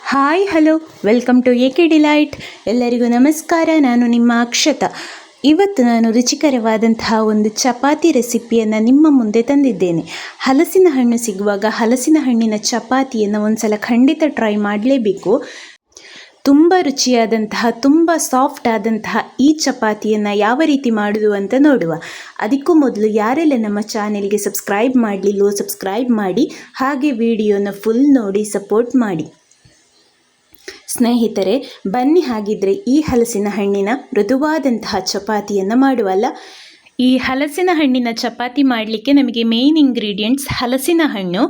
Hi hello welcome to A K delight. ಎಲ್ಲರಿಗೂ ನಮಸ್ಕಾರ. ನಾನು ನಿಮ್ಮ ಅಕ್ಷತಾ. ಇವತ್ತು ನಾನು ರುಚಿಕರವಾದಂತಹ ಒಂದು ಚಪಾತಿ ರೆಸಿಪಿಯನ್ನು ನಿಮ್ಮ ಮುಂದೆ ತಂದಿದ್ದೇನೆ. ಹಲಸಿನ ಹಣ್ಣು ಸಿಗುವಾಗ ಹಲಸಿನ ಹಣ್ಣಿನ ಚಪಾತಿಯನ್ನು ಒಂದ್ಸಲ ಖಂಡಿತ ಟ್ರೈ ಮಾಡಲೇಬೇಕು. ತುಂಬ ರುಚಿಯಾದಂತಹ ತುಂಬ ಸಾಫ್ಟ್ ಆದಂತಹ ಈ ಚಪಾತಿಯನ್ನು ಯಾವ ರೀತಿ ಮಾಡೋದು ಅಂತ ನೋಡುವ. ಅದಕ್ಕೂ ಮೊದಲು ಯಾರೆಲ್ಲ ನಮ್ಮ ಚಾನೆಲ್ಗೆ ಸಬ್ಸ್ಕ್ರೈಬ್ ಮಾಡಲಿಲ್ಲೋ ಸಬ್ಸ್ಕ್ರೈಬ್ ಮಾಡಿ, ಹಾಗೆ ವಿಡಿಯೋನ ಫುಲ್ ನೋಡಿ ಸಪೋರ್ಟ್ ಮಾಡಿ. ಸ್ನೇಹಿತರೆ, ಬನ್ನಿ ಹಾಗಿದ್ರೆ ಈ ಹಲಸಿನ ಹಣ್ಣಿನ ಮೃದುವಾದಂತಹ ಚಪಾತಿಯನ್ನು ಮಾಡುವಲ್ಲ. ಈ ಹಲಸಿನ ಹಣ್ಣಿನ ಚಪಾತಿ ಮಾಡಲಿಕ್ಕೆ ನಮಗೆ ಮೇನ್ ಇಂಗ್ರೀಡಿಯೆಂಟ್ಸ್ ಹಲಸಿನ ಹಣ್ಣು.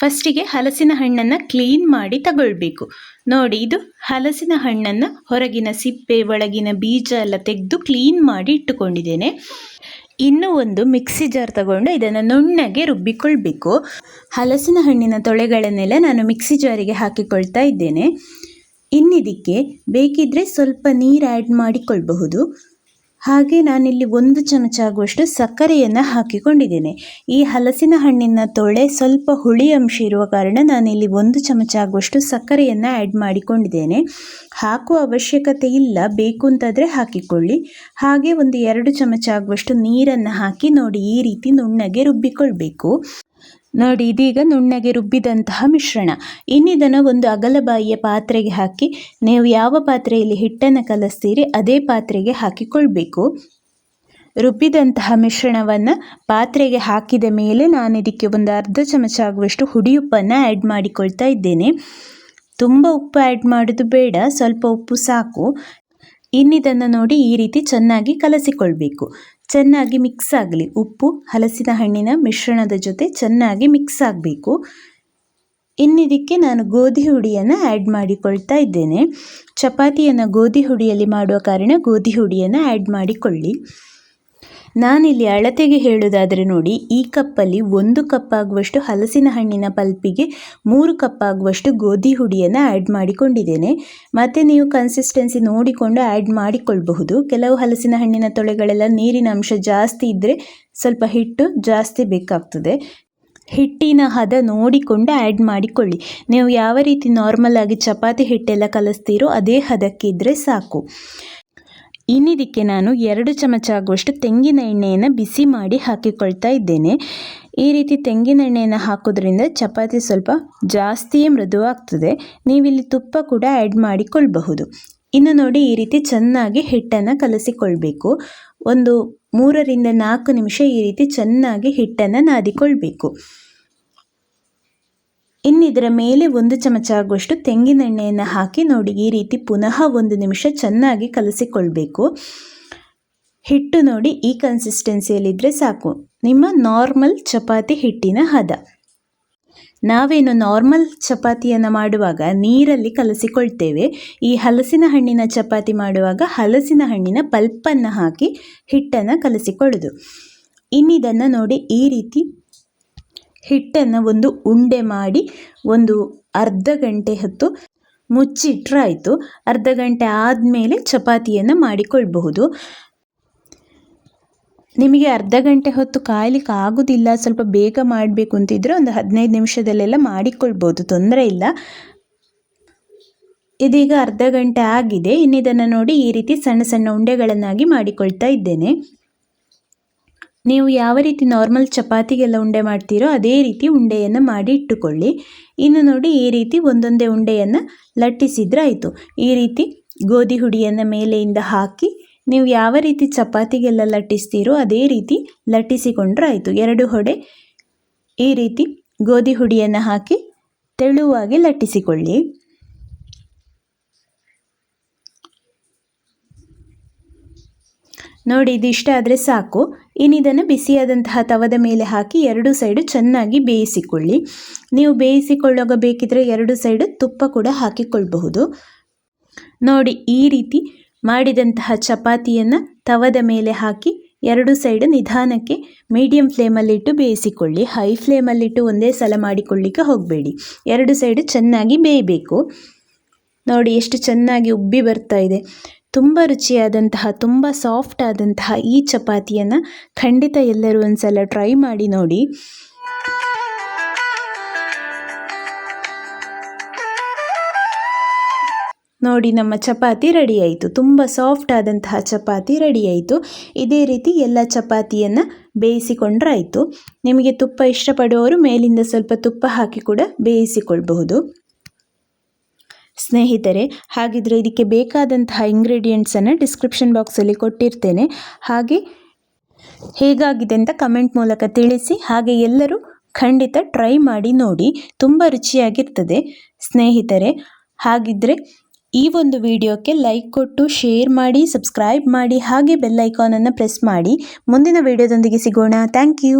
ಫಸ್ಟಿಗೆ ಹಲಸಿನ ಹಣ್ಣನ್ನು ಕ್ಲೀನ್ ಮಾಡಿ ತಗೊಳ್ಬೇಕು. ನೋಡಿ, ಇದು ಹಲಸಿನ ಹಣ್ಣನ್ನು ಹೊರಗಿನ ಸಿಪ್ಪೆ ಒಳಗಿನ ಬೀಜ ಎಲ್ಲ ತೆಗೆದು ಕ್ಲೀನ್ ಮಾಡಿ ಇಟ್ಟುಕೊಂಡಿದ್ದೇನೆ. ಇನ್ನೂ ಒಂದು ಮಿಕ್ಸಿ ಜಾರ್ ತಗೊಂಡು ಇದನ್ನು ನುಣ್ಣಗೆ ರುಬ್ಬಿಕೊಳ್ಬೇಕು. ಹಲಸಿನ ಹಣ್ಣಿನ ತೊಳೆಗಳನ್ನೆಲ್ಲ ನಾನು ಮಿಕ್ಸಿ ಜಾರಿಗೆ ಹಾಕಿಕೊಳ್ತಾ ಇದ್ದೇನೆ. ಇನ್ನಿದಕ್ಕೆ ಬೇಕಿದ್ದರೆ ಸ್ವಲ್ಪ ನೀರು ಆ್ಯಡ್ ಮಾಡಿಕೊಳ್ಬಹುದು. ಹಾಗೆ ನಾನಿಲ್ಲಿ 1 ಚಮಚ ಆಗುವಷ್ಟು ಸಕ್ಕರೆಯನ್ನು ಹಾಕಿಕೊಂಡಿದ್ದೇನೆ. ಈ ಹಲಸಿನ ಹಣ್ಣಿನ ತೊಳೆ ಸ್ವಲ್ಪ ಹುಳಿ ಅಂಶ ಇರುವ ಕಾರಣ ನಾನಿಲ್ಲಿ 1 ಚಮಚ ಆಗುವಷ್ಟು ಸಕ್ಕರೆಯನ್ನು ಆ್ಯಡ್ ಮಾಡಿಕೊಂಡಿದ್ದೇನೆ. ಹಾಕುವ ಅವಶ್ಯಕತೆ ಇಲ್ಲ, ಬೇಕು ಅಂತಾದರೆ ಹಾಕಿಕೊಳ್ಳಿ. ಹಾಗೆ ಒಂದು 2 ಚಮಚ ಆಗುವಷ್ಟು ನೀರನ್ನು ಹಾಕಿ ನೋಡಿ ಈ ರೀತಿ ನುಣ್ಣಗೆ ರುಬ್ಬಿಕೊಳ್ಬೇಕು. ನೋಡಿ, ಇದೀಗ ನುಣ್ಣಗೆ ರುಬ್ಬಿದಂತಹ ಮಿಶ್ರಣ. ಇನ್ನಿದನ್ನು ಒಂದು ಅಗಲಬಾಯಿಯ ಪಾತ್ರೆಗೆ ಹಾಕಿ, ನೀವು ಯಾವ ಪಾತ್ರೆಯಲ್ಲಿ ಹಿಟ್ಟನ್ನು ಕಲಿಸ್ತೀರಿ ಅದೇ ಪಾತ್ರೆಗೆ ಹಾಕಿಕೊಳ್ಬೇಕು. ರುಬ್ಬಿದಂತಹ ಮಿಶ್ರಣವನ್ನು ಪಾತ್ರೆಗೆ ಹಾಕಿದ ಮೇಲೆ ನಾನು ಇದಕ್ಕೆ ಒಂದು ಅರ್ಧ ಚಮಚ ಆಗುವಷ್ಟು ಹುಡಿಯುಪ್ಪನ್ನು ಆ್ಯಡ್ ಮಾಡಿಕೊಳ್ತಾ ಇದ್ದೇನೆ. ತುಂಬ ಉಪ್ಪು ಆ್ಯಡ್ ಮಾಡೋದು ಬೇಡ, ಸ್ವಲ್ಪ ಉಪ್ಪು ಸಾಕು. ಇನ್ನಿದನ್ನು ನೋಡಿ ಈ ರೀತಿ ಚೆನ್ನಾಗಿ ಕಲಸಿಕೊಳ್ಬೇಕು. ಚೆನ್ನಾಗಿ ಮಿಕ್ಸ್ ಆಗಲಿ. ಉಪ್ಪು ಹಲಸಿನ ಹಣ್ಣಿನ ಮಿಶ್ರಣದ ಜೊತೆ ಚೆನ್ನಾಗಿ ಮಿಕ್ಸ್ ಆಗಬೇಕು. ಇನ್ನಿದಕ್ಕೆ ನಾನು ಗೋಧಿ ಹುಡಿಯನ್ನು ಆ್ಯಡ್ ಮಾಡಿಕೊಳ್ತಾ ಇದ್ದೇನೆ. ಚಪಾತಿಯನ್ನು ಗೋಧಿ ಹುಡಿಯಲ್ಲಿ ಮಾಡುವ ಕಾರಣ ಗೋಧಿ ಹುಡಿಯನ್ನು ಆ್ಯಡ್ ಮಾಡಿಕೊಳ್ಳಿ. ನಾನಿಲ್ಲಿ ಅಳತೆಗೆ ಹೇಳೋದಾದರೆ ನೋಡಿ, ಈ ಕಪ್ಪಲ್ಲಿ 1 ಕಪ್ ಆಗುವಷ್ಟು ಹಲಸಿನ ಹಣ್ಣಿನ ಪಲ್ಪಿಗೆ 3 ಕಪ್ ಆಗುವಷ್ಟು ಗೋಧಿ ಹುಡಿಯನ್ನು ಆ್ಯಡ್ ಮಾಡಿಕೊಂಡಿದ್ದೇನೆ. ಮತ್ತು ನೀವು ಕನ್ಸಿಸ್ಟೆನ್ಸಿ ನೋಡಿಕೊಂಡು ಆ್ಯಡ್ ಮಾಡಿಕೊಳ್ಬಹುದು. ಕೆಲವು ಹಲಸಿನ ಹಣ್ಣಿನ ತೊಳೆಗಳೆಲ್ಲ ನೀರಿನ ಅಂಶ ಜಾಸ್ತಿ ಇದ್ದರೆ ಸ್ವಲ್ಪ ಹಿಟ್ಟು ಜಾಸ್ತಿ ಬೇಕಾಗ್ತದೆ. ಹಿಟ್ಟಿನ ಹದ ನೋಡಿಕೊಂಡು ಆ್ಯಡ್ ಮಾಡಿಕೊಳ್ಳಿ. ನೀವು ಯಾವ ರೀತಿ ನಾರ್ಮಲ್ ಆಗಿ ಚಪಾತಿ ಹಿಟ್ಟೆಲ್ಲ ಕಲಿಸ್ತೀರೋ ಅದೇ ಹದಕ್ಕಿದ್ರೆ ಸಾಕು. ಇನ್ನಿದಕ್ಕೆ ನಾನು 2 ಚಮಚ ಆಗುವಷ್ಟು ತೆಂಗಿನ ಎಣ್ಣೆಯನ್ನು ಬಿಸಿ ಮಾಡಿ ಹಾಕಿಕೊಳ್ತಾ ಇದ್ದೇನೆ. ಈ ರೀತಿ ತೆಂಗಿನ ಎಣ್ಣೆಯನ್ನು ಹಾಕೋದ್ರಿಂದ ಚಪಾತಿ ಸ್ವಲ್ಪ ಜಾಸ್ತಿಯೇ ಮೃದುವಾಗ್ತದೆ. ನೀವಿಲ್ಲಿ ತುಪ್ಪ ಕೂಡ ಆ್ಯಡ್ ಮಾಡಿಕೊಳ್ಬಹುದು. ಇನ್ನು ನೋಡಿ, ಈ ರೀತಿ ಚೆನ್ನಾಗಿ ಹಿಟ್ಟನ್ನು ಕಲಸಿಕೊಳ್ಬೇಕು. ಒಂದು 3 ರಿಂದ 4 ನಿಮಿಷ ಈ ರೀತಿ ಚೆನ್ನಾಗಿ ಹಿಟ್ಟನ್ನು ನಾದಿಕೊಳ್ಬೇಕು. ಇನ್ನಿದರ ಮೇಲೆ 1 ಚಮಚ ಆಗುವಷ್ಟು ತೆಂಗಿನ ಎಣ್ಣೆಯನ್ನು ಹಾಕಿ ನೋಡಿ ಈ ರೀತಿ ಪುನಃ 1 ನಿಮಿಷ ಚೆನ್ನಾಗಿ ಕಲಸಿಕೊಳ್ಬೇಕು. ಹಿಟ್ಟು ನೋಡಿ ಈ ಕನ್ಸಿಸ್ಟೆನ್ಸಿಯಲ್ಲಿದ್ದರೆ ಸಾಕು, ನಿಮ್ಮ ನಾರ್ಮಲ್ ಚಪಾತಿ ಹಿಟ್ಟಿನ ಹದ. ನಾವೇನು ನಾರ್ಮಲ್ ಚಪಾತಿಯನ್ನು ಮಾಡುವಾಗ ನೀರಲ್ಲಿ ಕಲಸಿಕೊಳ್ತೇವೆ. ಈ ಹಲಸಿನ ಹಣ್ಣಿನ ಚಪಾತಿ ಮಾಡುವಾಗ ಹಲಸಿನ ಹಣ್ಣಿನ ಪಲ್ಪನ್ನು ಹಾಕಿ ಹಿಟ್ಟನ್ನು ಕಲಸಿಕೊಳ್ಳೋದು. ಇನ್ನಿದನ್ನು ನೋಡಿ ಈ ರೀತಿ ಹಿಟ್ಟನ್ನು ಒಂದು ಉಂಡೆ ಮಾಡಿ ಒಂದು ಅರ್ಧ ಗಂಟೆ ಹೊತ್ತು ಮುಚ್ಚಿಟ್ರೆ ಆಯಿತು. ಅರ್ಧ ಗಂಟೆ ಆದಮೇಲೆ ಚಪಾತಿಯನ್ನು ಮಾಡಿಕೊಳ್ಬಹುದು. ನಿಮಗೆ ಅರ್ಧ ಗಂಟೆ ಹೊತ್ತು ಕಾಯಲಿಕ್ಕೆ ಆಗೋದಿಲ್ಲ, ಸ್ವಲ್ಪ ಬೇಗ ಮಾಡಬೇಕು ಅಂತಿದ್ರೆ ಒಂದು 15 ನಿಮಿಷದಲ್ಲೆಲ್ಲ ಮಾಡಿಕೊಳ್ಬೋದು, ತೊಂದರೆ ಇಲ್ಲ. ಇದೀಗ ಅರ್ಧ ಗಂಟೆ ಆಗಿದೆ. ಇನ್ನಿದನ್ನು ನೋಡಿ ಈ ರೀತಿ ಸಣ್ಣ ಸಣ್ಣ ಉಂಡೆಗಳನ್ನಾಗಿ ಮಾಡಿಕೊಳ್ತಾ ಇದ್ದೇನೆ. ನೀವು ಯಾವ ರೀತಿ ನಾರ್ಮಲ್ ಚಪಾತಿಗೆಲ್ಲ ಉಂಡೆ ಮಾಡ್ತೀರೋ ಅದೇ ರೀತಿ ಉಂಡೆಯನ್ನು ಮಾಡಿ ಇಟ್ಟುಕೊಳ್ಳಿ. ಇನ್ನು ನೋಡಿ ಈ ರೀತಿ ಒಂದೊಂದೇ ಉಂಡೆಯನ್ನು ಲಟ್ಟಿಸಿದ್ರೆ ಆಯಿತು. ಈ ರೀತಿ ಗೋಧಿ ಹುಡಿಯನ್ನು ಮೇಲೆಯಿಂದ ಹಾಕಿ ನೀವು ಯಾವ ರೀತಿ ಚಪಾತಿಗೆಲ್ಲ ಲಟ್ಟಿಸ್ತೀರೋ ಅದೇ ರೀತಿ ಲಟ್ಟಿಸಿಕೊಂಡ್ರೆ ಆಯಿತು. 2 ಹೊಡೆ ಈ ರೀತಿ ಗೋಧಿ ಹುಡಿಯನ್ನು ಹಾಕಿ ತೆಳುವಾಗಿ ಲಟ್ಟಿಸಿಕೊಳ್ಳಿ. ನೋಡಿ, ಇದಿಷ್ಟ ಆದರೆ ಸಾಕು. ಇನ್ನಿದನ್ನು ಬಿಸಿಯಾದಂತಹ ತವದ ಮೇಲೆ ಹಾಕಿ 2 ಸೈಡು ಚೆನ್ನಾಗಿ ಬೇಯಿಸಿಕೊಳ್ಳಿ. ನೀವು ಬೇಯಿಸಿಕೊಳ್ಳುವಾಗ ಬೇಕಿದ್ರೆ 2 ಸೈಡು ತುಪ್ಪ ಕೂಡ ಹಾಕಿಕೊಳ್ಳಬಹುದು. ನೋಡಿ, ಈ ರೀತಿ ಮಾಡಿದಂತಹ ಚಪಾತಿಯನ್ನು ತವದ ಮೇಲೆ ಹಾಕಿ 2 ಸೈಡು ನಿಧಾನಕ್ಕೆ ಮೀಡಿಯಂ ಫ್ಲೇಮಲ್ಲಿಟ್ಟು ಬೇಯಿಸಿಕೊಳ್ಳಿ. ಹೈ ಫ್ಲೇಮಲ್ಲಿಟ್ಟು ಒಂದೇ ಸಲ ಮಾಡಿಕೊಳ್ಳಿಕ್ಕೆ ಹೋಗಬೇಡಿ. 2 ಸೈಡು ಚೆನ್ನಾಗಿ ಬೇಯಬೇಕು. ನೋಡಿ ಎಷ್ಟು ಚೆನ್ನಾಗಿ ಉಬ್ಬಿ ಬರ್ತಾ ಇದೆ. ತುಂಬ ರುಚಿಯಾದಂತಹ ತುಂಬ ಸಾಫ್ಟ್ ಆದಂತಹ ಈ ಚಪಾತಿಯನ್ನು ಖಂಡಿತ ಎಲ್ಲರೂ ಒಂದ್ಸಲ ಟ್ರೈ ಮಾಡಿ ನೋಡಿ. ನೋಡಿ ನಮ್ಮ ಚಪಾತಿ ರೆಡಿ ಆಯಿತು. ತುಂಬ ಸಾಫ್ಟ್ ಆದಂತಹ ಚಪಾತಿ ರೆಡಿ ಆಯಿತು. ಇದೇ ರೀತಿ ಎಲ್ಲ ಚಪಾತಿಯನ್ನು ಬೇಯಿಸಿಕೊಂಡ್ರಾಯಿತು. ನಿಮಗೆ ತುಪ್ಪ ಇಷ್ಟಪಡುವವರು ಮೇಲಿಂದ ಸ್ವಲ್ಪ ತುಪ್ಪ ಹಾಕಿ ಕೂಡ ಬೇಯಿಸಿಕೊಳ್ಬಹುದು. ಸ್ನೇಹಿತರೆ, ಹಾಗಿದ್ರೆ ಇದಕ್ಕೆ ಬೇಕಾದಂತಹ ಇಂಗ್ರೀಡಿಯೆಂಟ್ಸನ್ನು ಡಿಸ್ಕ್ರಿಪ್ಷನ್ ಬಾಕ್ಸಲ್ಲಿ ಕೊಟ್ಟಿರ್ತೇನೆ. ಹಾಗೆ ಹೇಗಾಗಿದೆ ಅಂತ ಕಮೆಂಟ್ ಮೂಲಕ ತಿಳಿಸಿ. ಹಾಗೆ ಎಲ್ಲರೂ ಖಂಡಿತ ಟ್ರೈ ಮಾಡಿ ನೋಡಿ, ತುಂಬ ರುಚಿಯಾಗಿರ್ತದೆ ಸ್ನೇಹಿತರೆ. ಹಾಗಿದ್ರೆ ಈ ಒಂದು ವಿಡಿಯೋಕ್ಕೆ ಲೈಕ್ ಕೊಟ್ಟು ಶೇರ್ ಮಾಡಿ, ಸಬ್ಸ್ಕ್ರೈಬ್ ಮಾಡಿ, ಹಾಗೆ ಬೆಲ್ ಐಕಾನನ್ನು ಪ್ರೆಸ್ ಮಾಡಿ. ಮುಂದಿನ ವಿಡಿಯೋದೊಂದಿಗೆ ಸಿಗೋಣ. Thank you.